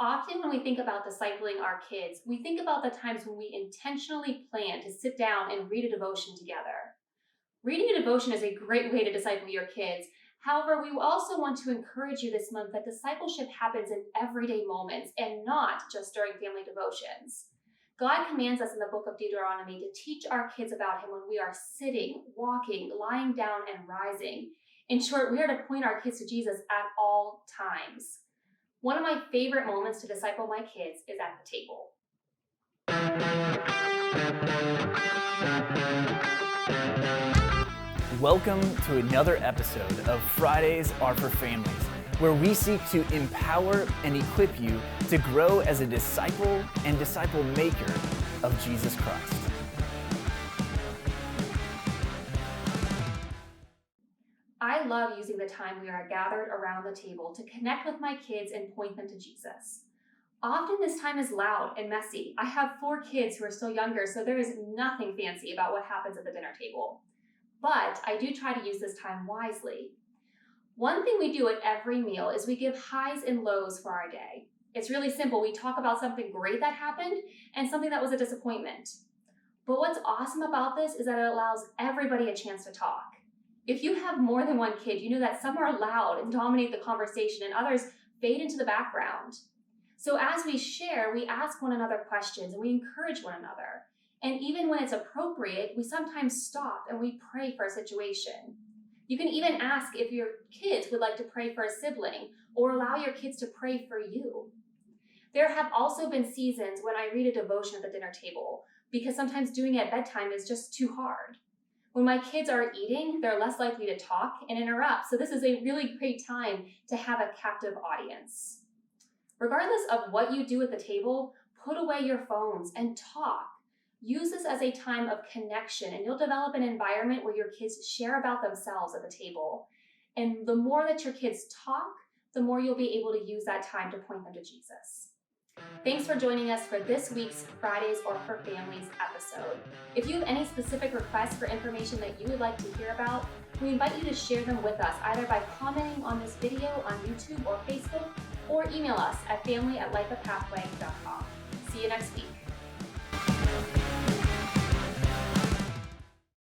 Often when we think about discipling our kids, we think about the times when we intentionally plan to sit down and read a devotion together. Reading a devotion is a great way to disciple your kids. However, we also want to encourage you this month that discipleship happens in everyday moments and not just during family devotions. God commands us in the book of Deuteronomy to teach our kids about Him when we are sitting, walking, lying down, and rising. In short, we are to point our kids to Jesus at all times. One of my favorite moments to disciple my kids is at the table. Welcome to another episode of Fridays Are for Families, where we seek to empower and equip you to grow as a disciple and disciple maker of Jesus Christ. I love using the time we are gathered around the table to connect with my kids and point them to Jesus. Often this time is loud and messy. I have 4 kids who are still younger, so there is nothing fancy about what happens at the dinner table. But I do try to use this time wisely. One thing we do at every meal is we give highs and lows for our day. It's really simple. We talk about something great that happened and something that was a disappointment. But what's awesome about this is that it allows everybody a chance to talk. If you have more than one kid, you know that some are loud and dominate the conversation and others fade into the background. So as we share, we ask one another questions and we encourage one another. And even when it's appropriate, we sometimes stop and we pray for a situation. You can even ask if your kids would like to pray for a sibling or allow your kids to pray for you. There have also been seasons when I read a devotion at the dinner table because sometimes doing it at bedtime is just too hard. When my kids are eating, they're less likely to talk and interrupt, so this is a really great time to have a captive audience. Regardless of what you do at the table, put away your phones and talk. Use this as a time of connection, and you'll develop an environment where your kids share about themselves at the table. And the more that your kids talk, the more you'll be able to use that time to point them to Jesus. Thanks for joining us for this week's Fridays Are for Families episode. If you have any specific requests for information that you would like to hear about, we invite you to share them with us either by commenting on this video on YouTube or Facebook, or email us at family@lifeapathway.com. See you next week.